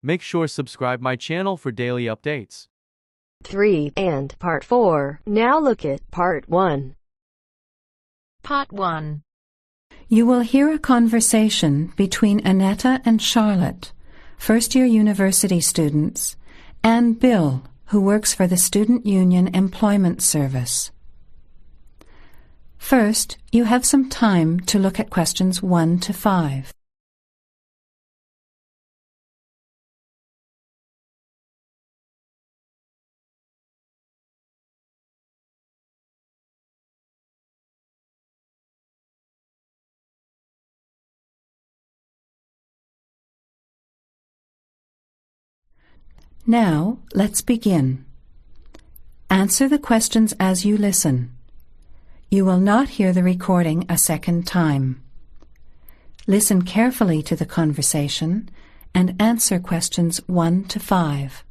Make sure subscribe my channel for daily updates. 3 and Part 4. Now look at Part 1. Part 1. You will hear a conversation between Annetta and Charlotte, first-year university students, and Bill, who works for the Student Union Employment Service. First, you have some time to look at questions 1 to 5. Now, let's begin. Answer the questions as you listen. You will not hear the recording a second time. Listen carefully to the conversation and answer questions 1 to 5.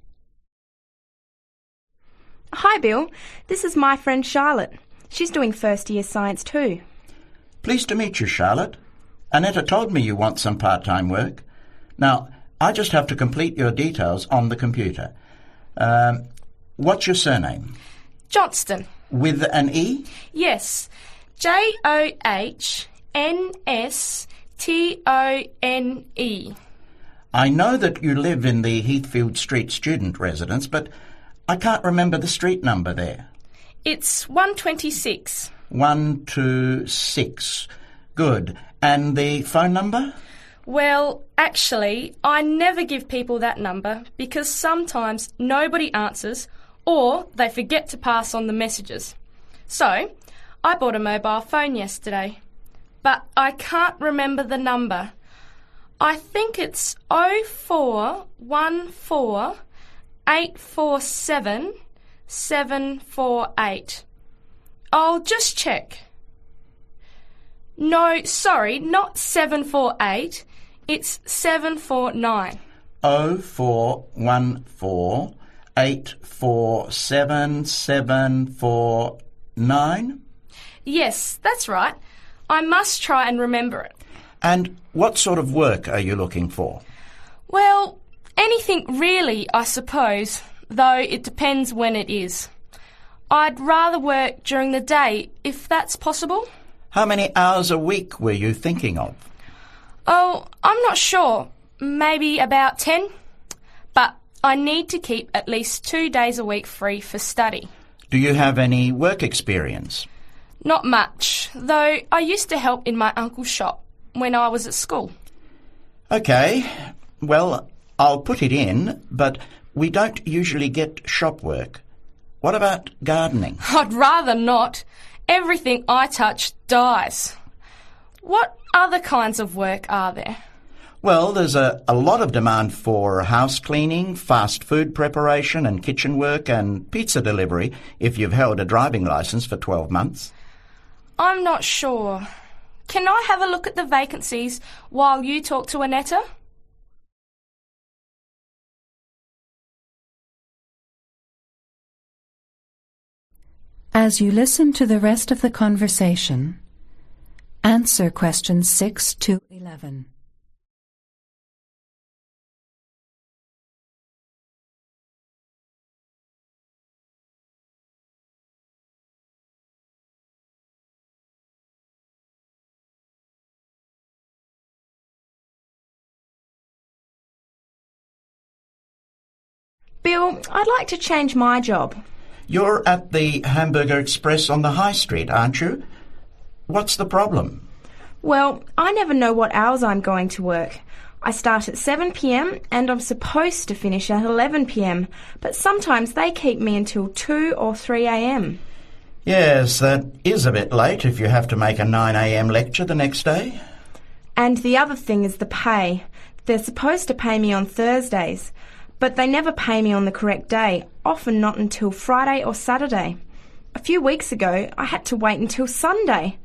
Hi, Bill. This is my friend Charlotte. She's doing first-year science too. Pleased to meet you, Charlotte. Annetta told me you want some part-time work. Now, I just have to complete your details on the computer. What's your surname? Johnston. With an E? Yes. JohnstonE. I know that you live in the Heathfield Street student residence, but I can't remember the street number there. It's 126. 126. Good. And the phone number? Well, actually, I never give people that number because sometimes nobody answers or they forget to pass on the messages. So, I bought a mobile phone yesterday, but I can't remember the number. I think it's 0414 847 748. I'll just check. No, sorry, not 748. It's 749. 0414 847 749? Yes, that's right. I must try and remember it. And what sort of work are you looking for? Well, anything really, I suppose, though it depends when it is. I'd rather work during the day, if that's possible. How many hours a week were you thinking of? Oh, I'm not sure. Maybe about 10. But I need to keep at least 2 days a week free for study. Do you have any work experience? Not much, though I used to help in my uncle's shop when I was at school. OK. Well, I'll put it in, but we don't usually get shop work. What about gardening? I'd rather not. Everything I touch dies. What other kinds of work are there? Well, there's a lot of demand for house cleaning, fast food preparation and kitchen work and pizza delivery if you've held a driving licence for 12 months. I'm not sure. Can I have a look at the vacancies while you talk to Annetta? As you listen to the rest of the conversation, answer questions 6 to 11. Bill, I'd like to change my job. You're at the Hamburger Express on the High Street, aren't you? What's the problem? Well, I never know what hours I'm going to work. I start at 7 p.m. and I'm supposed to finish at 11 p.m, but sometimes they keep me until 2 or 3 a.m. Yes, that is a bit late if you have to make a 9 a.m. lecture the next day. And the other thing is the pay. They're supposed to pay me on Thursdays, but they never pay me on the correct day, often not until Friday or Saturday. A few weeks ago, I had to wait until Sunday.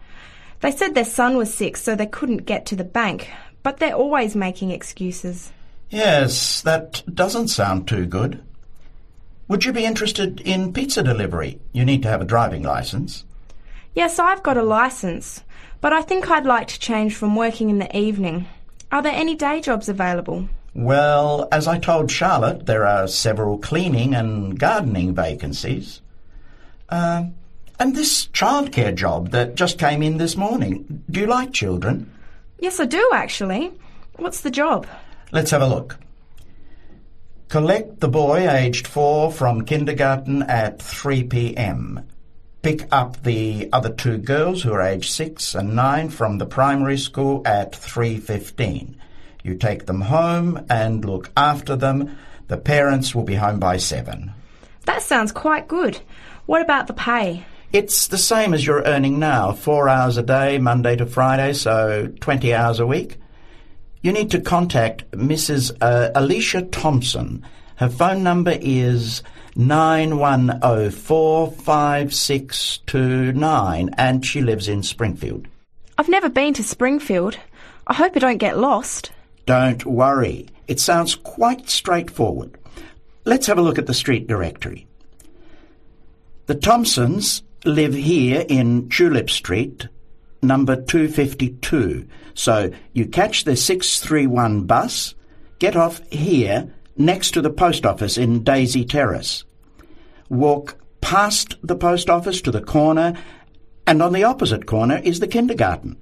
They said their son was sick, so they couldn't get to the bank, but they're always making excuses. Yes, that doesn't sound too good. Would you be interested in pizza delivery? You need to have a driving licence. Yes, I've got a licence, but I think I'd like to change from working in the evening. Are there any day jobs available? Well, as I told Charlotte, there are several cleaning and gardening vacancies. And this childcare job that just came in this morning. Do you like children? Yes, I do, actually. What's the job? Let's have a look. Collect the boy aged 4 from kindergarten at 3 p.m. Pick up the other 2 girls who are aged 6 and 9 from the primary school at 3:15. You take them home and look after them. The parents will be home by 7. That sounds quite good. What about the pay? It's the same as you're earning now, 4 hours a day, Monday to Friday, so 20 hours a week. You need to contact Mrs. Alicia Thompson. Her phone number is 91045629, and she lives in Springfield. I've never been to Springfield. I hope I don't get lost. Don't worry. It sounds quite straightforward. Let's have a look at the street directory. The Thompsons live here in Tulip Street, number 252. So you catch the 631 bus, get off here next to the post office in Daisy Terrace. Walk past the post office to the corner, and on the opposite corner is the kindergarten.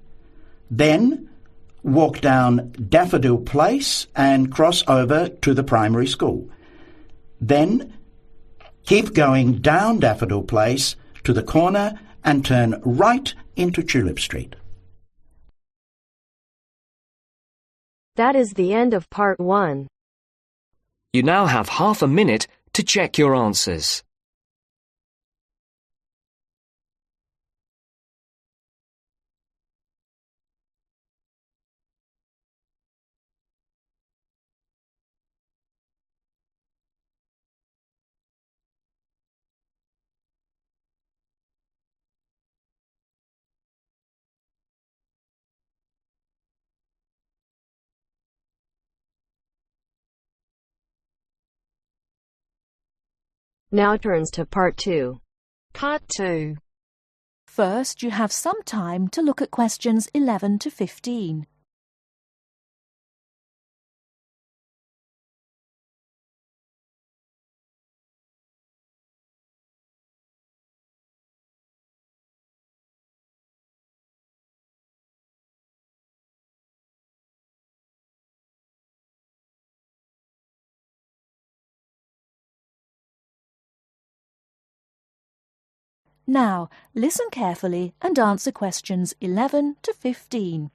Then walk down Daffodil Place and cross over to the primary school. Then keep going down Daffodil Place to the corner and turn right into Tulip Street. That is the end of part 1. You now have half a minute to check your answers. Now turns to part 2. Part 2. First, you have some time to look at questions 11 to 15. Now, listen carefully and answer questions 11 to 15.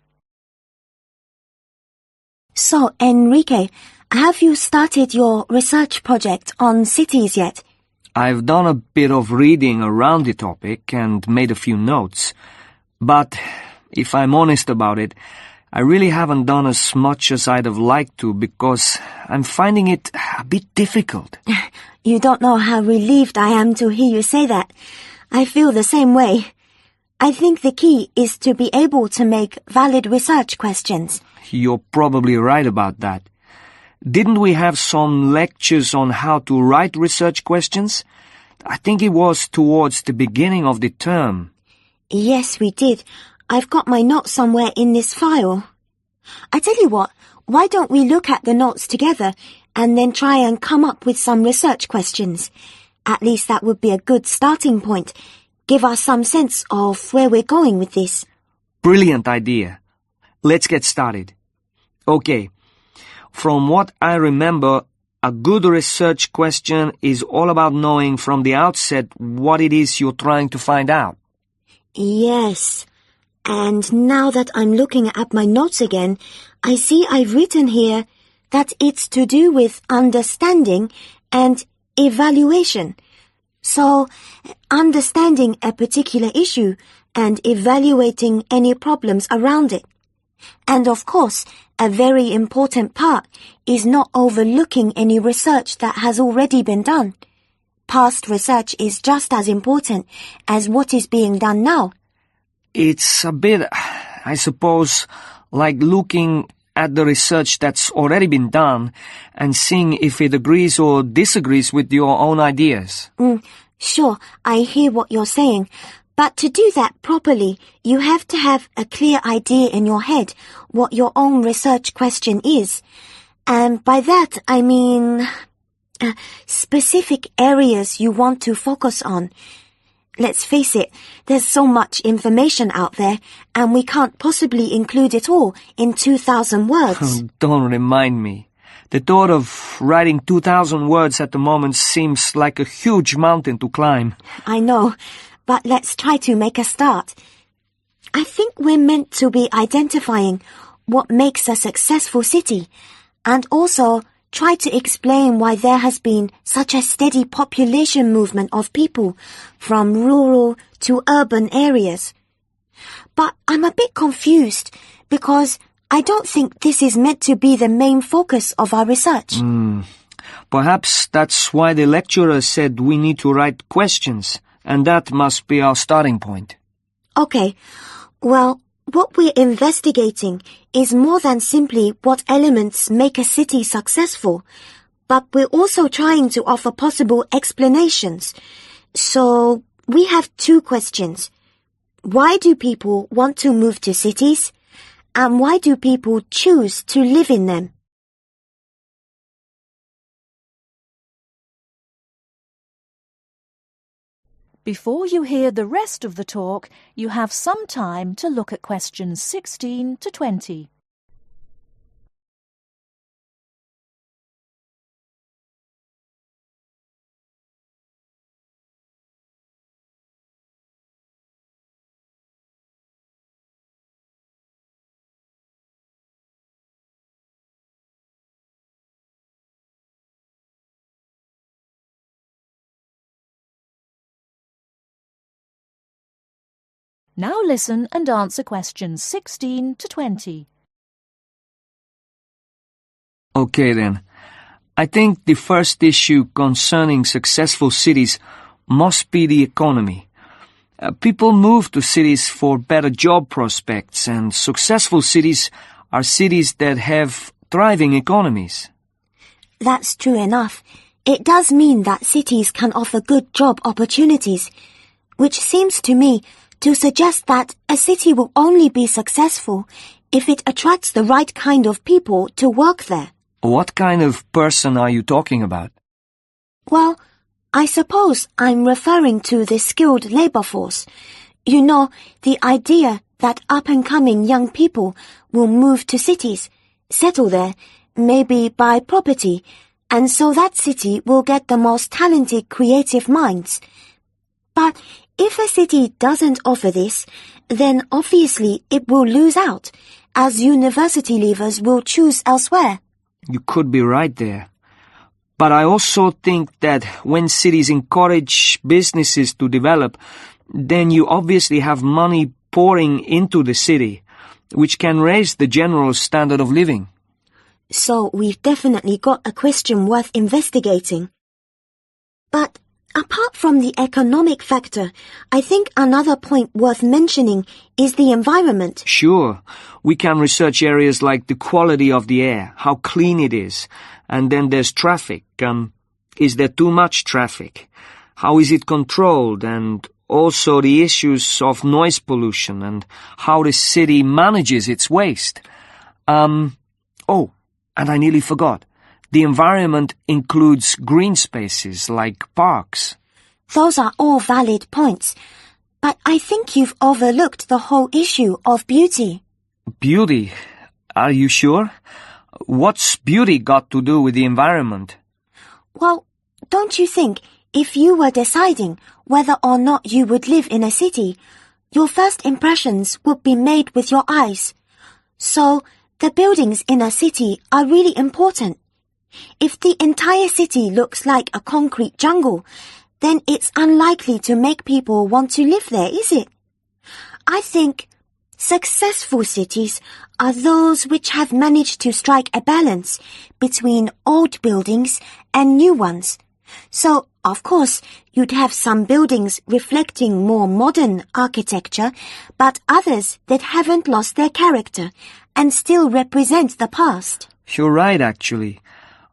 So, Enrique, have you started your research project on cities yet? I've done a bit of reading around the topic and made a few notes. But, if I'm honest about it, I really haven't done as much as I'd have liked to because I'm finding it a bit difficult. You don't know how relieved I am to hear you say that. I feel the same way. I think the key is to be able to make valid research questions. You're probably right about that. Didn't we have some lectures on how to write research questions? I think it was towards the beginning of the term. Yes, we did. I've got my notes somewhere in this file. I tell you what, why don't we look at the notes together and then try and come up with some research questions? At least that would be a good starting point. Give us some sense of where we're going with this. Brilliant idea. Let's get started. Okay. From what I remember, a good research question is all about knowing from the outset what it is you're trying to find out. Yes. And now that I'm looking at my notes again, I see I've written here that it's to do with understanding and evaluation. So, understanding a particular issue and evaluating any problems around it. And of course, a very important part is not overlooking any research that has already been done. Past research is just as important as what is being done now. It's a bit, I suppose, like looking at the research that's already been done and seeing if it agrees or disagrees with your own ideas. Sure, I hear what you're saying. But to do that properly, you have to have a clear idea in your head what your own research question is. And by that I mean specific areas you want to focus on. Let's face it, there's so much information out there, and we can't possibly include it all in 2,000 words. Don't remind me. The thought of writing 2,000 words at the moment seems like a huge mountain to climb. I know, but let's try to make a start. I think we're meant to be identifying what makes a successful city, and also try to explain why there has been such a steady population movement of people from rural to urban areas. But I'm a bit confused because I don't think this is meant to be the main focus of our research. Perhaps that's why the lecturer said we need to write questions, and that must be our starting point. Okay, well, what we're investigating is more than simply what elements make a city successful, but we're also trying to offer possible explanations. So, we have 2 questions. Why do people want to move to cities? And why do people choose to live in them? Before you hear the rest of the talk, you have some time to look at questions 16 to 20. Now listen and answer questions 16 to 20. Okay then. I think the first issue concerning successful cities must be the economy. People move to cities for better job prospects, and successful cities are cities that have thriving economies. That's true enough. It does mean that cities can offer good job opportunities, which seems to me to suggest that a city will only be successful if it attracts the right kind of people to work there. What kind of person are you talking about? Well, I suppose I'm referring to the skilled labor force. You know, the idea that up-and-coming young people will move to cities, settle there, maybe buy property, and so that city will get the most talented creative minds. But if a city doesn't offer this, then obviously it will lose out, as university leavers will choose elsewhere. You could be right there. But I also think that when cities encourage businesses to develop, then you obviously have money pouring into the city, which can raise the general standard of living. So we've definitely got a question worth investigating. But apart from the economic factor, I think another point worth mentioning is the environment. Sure, we can research areas like the quality of the air, how clean it is, and then there's traffic. Is there too much traffic? How is it controlled? And also the issues of noise pollution and how the city manages its waste. Oh, and I nearly forgot. The environment includes green spaces like parks. Those are all valid points, but I think you've overlooked the whole issue of beauty. Beauty? Are you sure? What's beauty got to do with the environment? Well, don't you think if you were deciding whether or not you would live in a city, your first impressions would be made with your eyes? So, the buildings in a city are really important. If the entire city looks like a concrete jungle, then it's unlikely to make people want to live there, is it? I think successful cities are those which have managed to strike a balance between old buildings and new ones. So, of course, you'd have some buildings reflecting more modern architecture, but others that haven't lost their character and still represent the past. You're right, actually.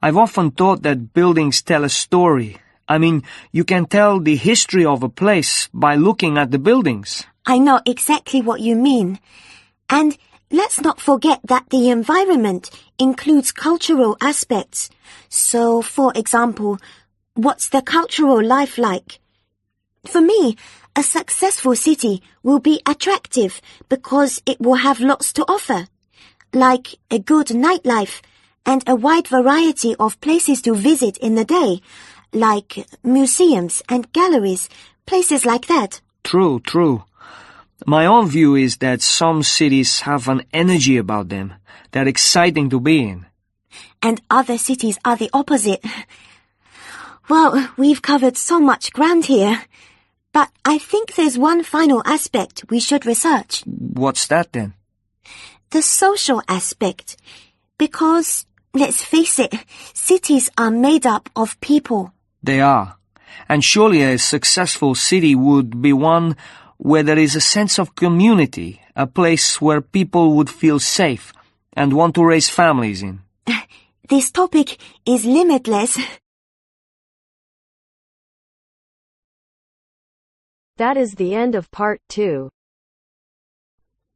I've often thought that buildings tell a story. I mean, you can tell the history of a place by looking at the buildings. I know exactly what you mean. And let's not forget that the environment includes cultural aspects. So, for example, what's the cultural life like? For me, a successful city will be attractive because it will have lots to offer, like a good nightlife and a wide variety of places to visit in the day, like museums and galleries, places like that. True, true. My own view is that some cities have an energy about them. They're exciting to be in. And other cities are the opposite. Well, we've covered so much ground here. But I think there's one final aspect we should research. What's that then? The social aspect. Because, let's face it, cities are made up of people. They are. And surely a successful city would be one where there is a sense of community, a place where people would feel safe and want to raise families in. This topic is limitless. That is the end of part 2.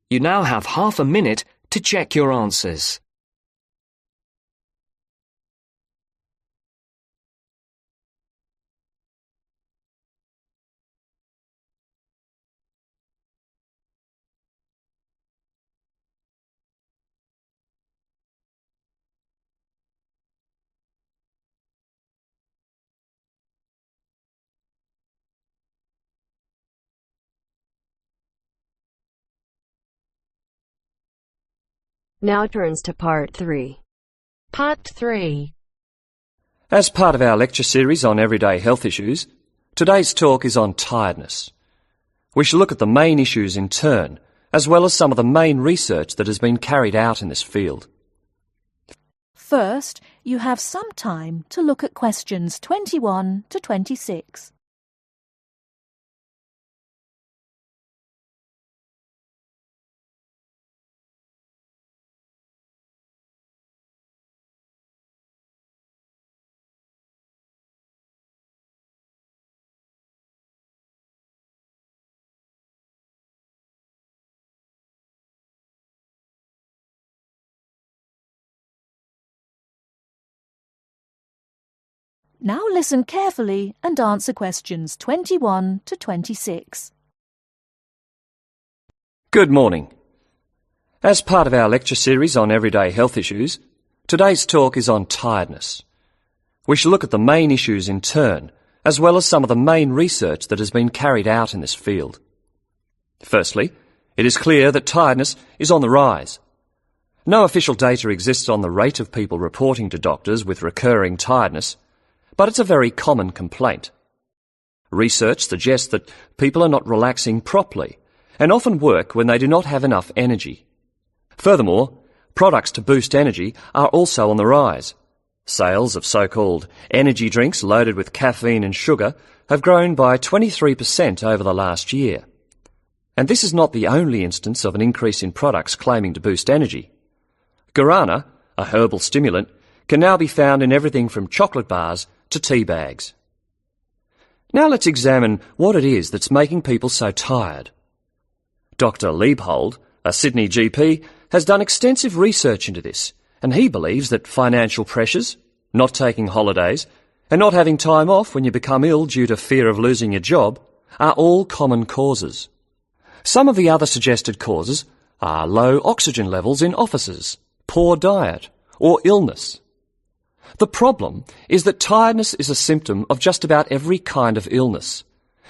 You now have half a minute to check your answers. Now turns to part 3. Part 3. As part of our lecture series on everyday health issues, today's talk is on tiredness. We shall look at the main issues in turn, as well as some of the main research that has been carried out in this field. First, you have some time to look at questions 21 to 26. Now listen carefully and answer questions 21 to 26. Good morning. As part of our lecture series on everyday health issues, today's talk is on tiredness. We shall look at the main issues in turn, as well as some of the main research that has been carried out in this field. Firstly, it is clear that tiredness is on the rise. No official data exists on the rate of people reporting to doctors with recurring tiredness, but it's a very common complaint. Research suggests that people are not relaxing properly and often work when they do not have enough energy. Furthermore, products to boost energy are also on the rise. Sales of so-called energy drinks loaded with caffeine and sugar have grown by 23% over the last year. And this is not the only instance of an increase in products claiming to boost energy. Guarana, a herbal stimulant, can now be found in everything from chocolate bars to tea bags. Now let's examine what it is that's making people so tired. Dr. Liebhold, a Sydney GP, has done extensive research into this, and he believes that financial pressures, not taking holidays, and not having time off when you become ill due to fear of losing your job are all common causes. Some of the other suggested causes are low oxygen levels in offices, poor diet, or illness. The problem is that tiredness is a symptom of just about every kind of illness,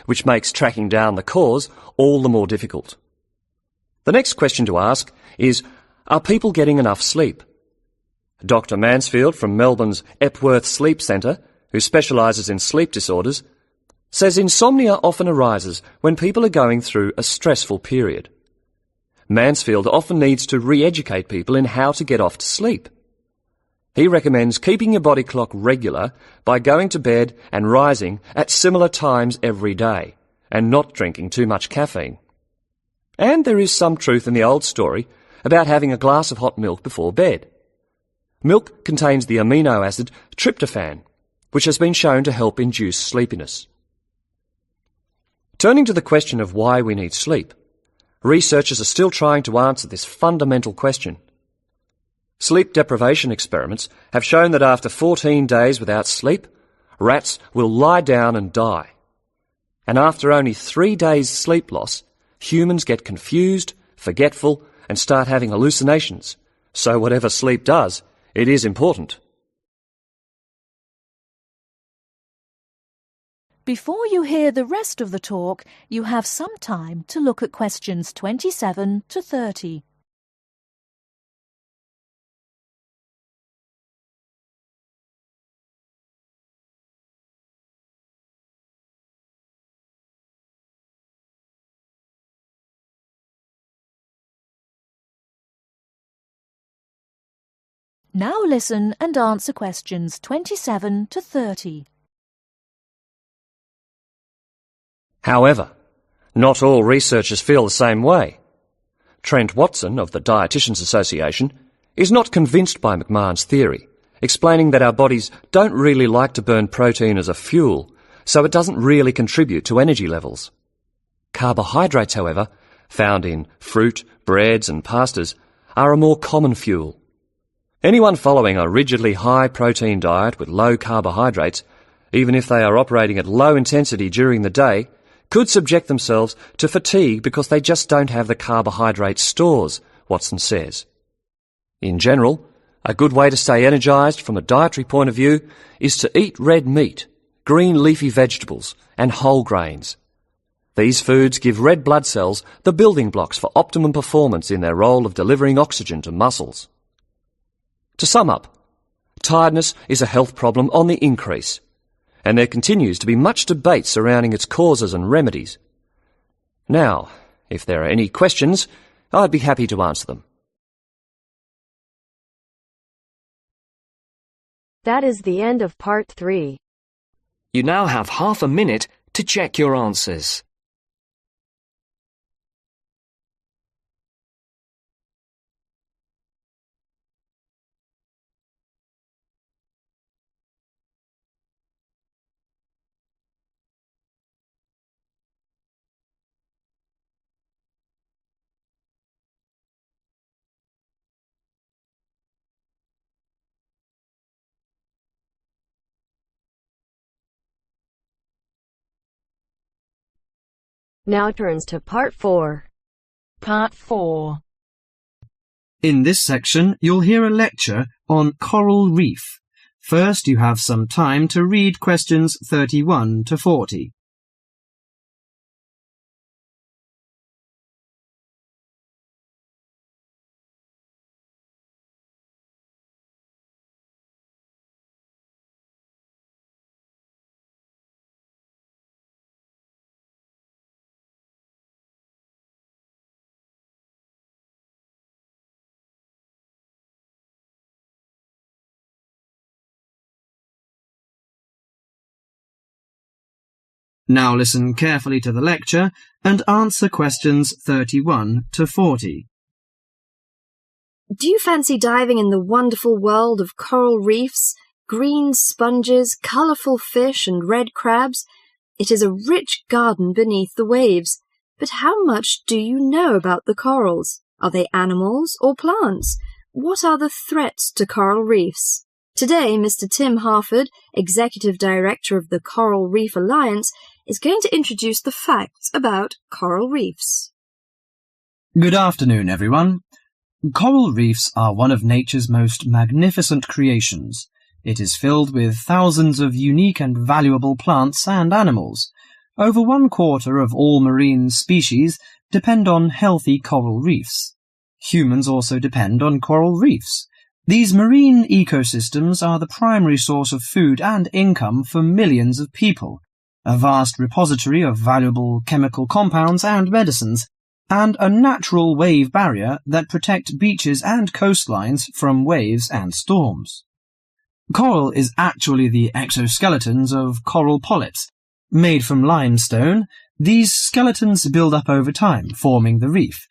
which makes tracking down the cause all the more difficult. The next question to ask is, are people getting enough sleep? Dr. Mansfield from Melbourne's Epworth Sleep Centre, who specialises in sleep disorders, says insomnia often arises when people are going through a stressful period. Mansfield often needs to re-educate people in how to get off to sleep. He recommends keeping your body clock regular by going to bed and rising at similar times every day, and not drinking too much caffeine. And there is some truth in the old story about having a glass of hot milk before bed. Milk contains the amino acid tryptophan, which has been shown to help induce sleepiness. Turning to the question of why we need sleep, researchers are still trying to answer this fundamental question. Sleep deprivation experiments have shown that after 14 days without sleep, rats will lie down and die. And after only 3 days sleep loss, humans get confused, forgetful, and start having hallucinations. So whatever sleep does, it is important. Before you hear the rest of the talk, you have some time to look at questions 27 to 30. Now listen and answer questions 27 to 30. However, not all researchers feel the same way. Trent Watson of the Dietitians Association is not convinced by McMahon's theory, explaining that our bodies don't really like to burn protein as a fuel, so it doesn't really contribute to energy levels. Carbohydrates, however, found in fruit, breads and pastas, are a more common fuel. Anyone following a rigidly high-protein diet with low carbohydrates, even if they are operating at low intensity during the day, could subject themselves to fatigue because they just don't have the carbohydrate stores, Watson says. In general, a good way to stay energised from a dietary point of view is to eat red meat, green leafy vegetables and whole grains. These foods give red blood cells the building blocks for optimum performance in their role of delivering oxygen to muscles. To sum up, tiredness is a health problem on the increase, and there continues to be much debate surrounding its causes and remedies. Now, if there are any questions, I'd be happy to answer them. That is the end of part 3. You now have half a minute to check your answers. Now turns to part 4. Part 4. In this section, you'll hear a lecture on coral reef. First, you have some time to read questions 31 to 40. Now listen carefully to the lecture and answer questions 31 to 40. Do you fancy diving in the wonderful world of coral reefs, green sponges, colourful fish and red crabs? It is a rich garden beneath the waves. But how much do you know about the corals? Are they animals or plants? What are the threats to coral reefs? Today, Mr. Tim Harford, Executive Director of the Coral Reef Alliance, is going to introduce the facts about coral reefs. Good afternoon, everyone. Coral reefs are one of nature's most magnificent creations. It is filled with thousands of unique and valuable plants and animals. Over 1/4 of all marine species depend on healthy coral reefs. Humans also depend on coral reefs. These marine ecosystems are the primary source of food and income for millions of people, a vast repository of valuable chemical compounds and medicines, and a natural wave barrier that protect beaches and coastlines from waves and storms. Coral is actually the exoskeletons of coral polyps. Made from limestone, these skeletons build up over time, forming the reef.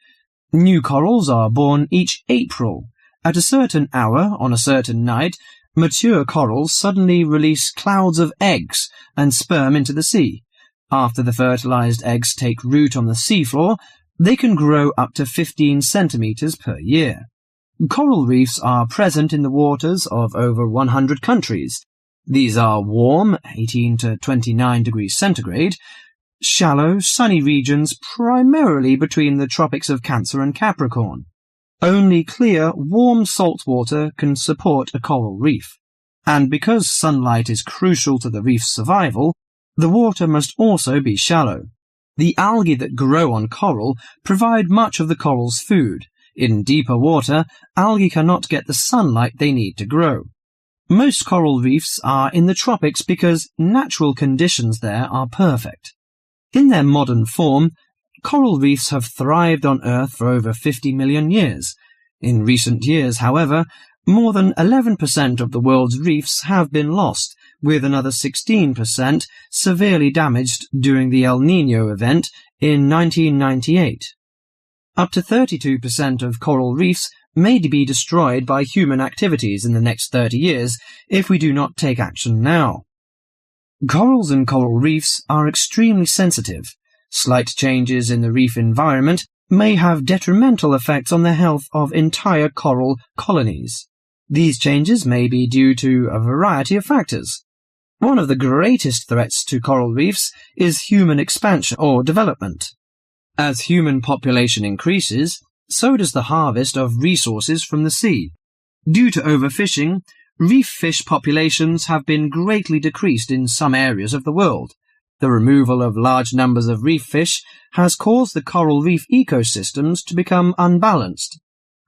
New corals are born each April. At a certain hour, on a certain night, mature corals suddenly release clouds of eggs and sperm into the sea. After the fertilized eggs take root on the seafloor, they can grow up to 15 centimeters per year. Coral reefs are present in the waters of over 100 countries. These are warm, 18 to 29 degrees centigrade, shallow, sunny regions primarily between the tropics of Cancer and Capricorn. Only clear, warm salt water can support a coral reef. And because sunlight is crucial to the reef's survival, the water must also be shallow. The algae that grow on coral provide much of the coral's food. In deeper water, algae cannot get the sunlight they need to grow. Most coral reefs are in the tropics because natural conditions there are perfect. In their modern form, coral reefs have thrived on Earth for over 50 million years. In recent years, however, more than 11% of the world's reefs have been lost, with another 16% severely damaged during the El Niño event in 1998. Up to 32% of coral reefs may be destroyed by human activities in the next 30 years if we do not take action now. Corals and coral reefs are extremely sensitive. Slight changes in the reef environment may have detrimental effects on the health of entire coral colonies. These changes may be due to a variety of factors. One of the greatest threats to coral reefs is human expansion or development. As human population increases, so does the harvest of resources from the sea. Due to overfishing, reef fish populations have been greatly decreased in some areas of the world. The removal of large numbers of reef fish has caused the coral reef ecosystems to become unbalanced.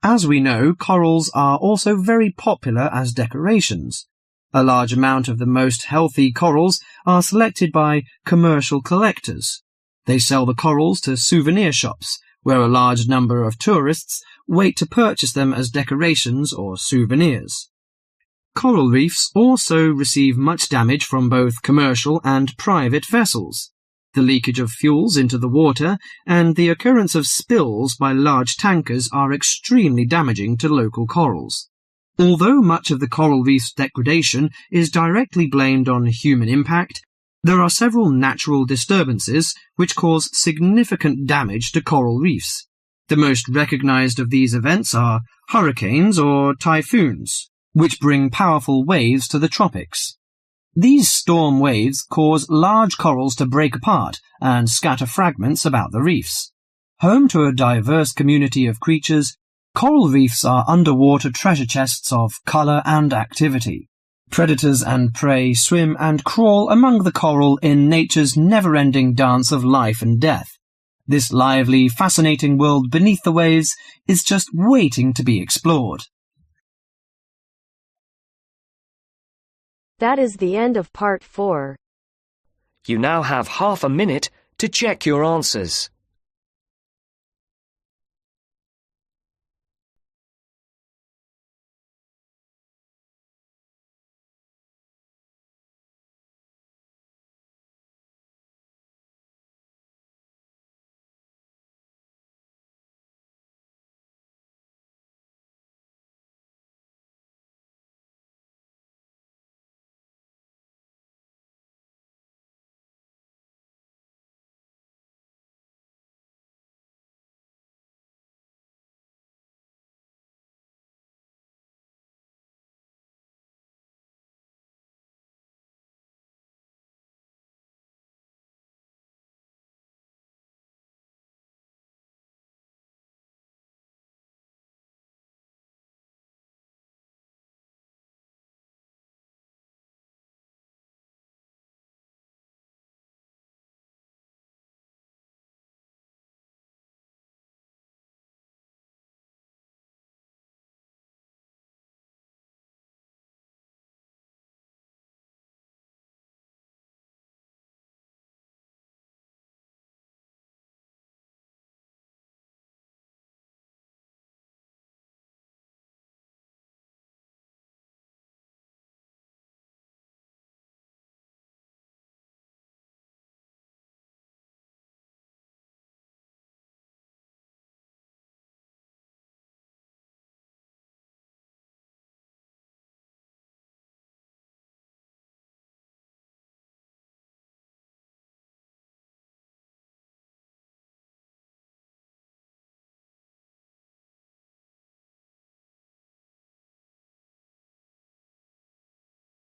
As we know, corals are also very popular as decorations. A large amount of the most healthy corals are selected by commercial collectors. They sell the corals to souvenir shops, where a large number of tourists wait to purchase them as decorations or souvenirs. Coral reefs also receive much damage from both commercial and private vessels. The leakage of fuels into the water and the occurrence of spills by large tankers are extremely damaging to local corals. Although much of the coral reef's degradation is directly blamed on human impact, there are several natural disturbances which cause significant damage to coral reefs. The most recognized of these events are hurricanes or typhoons, which bring powerful waves to the tropics. These storm waves cause large corals to break apart and scatter fragments about the reefs. Home to a diverse community of creatures, coral reefs are underwater treasure chests of color and activity. Predators and prey swim and crawl among the coral in nature's never-ending dance of life and death. This lively, fascinating world beneath the waves is just waiting to be explored. That is the end of part 4. You now have half a minute to check your answers.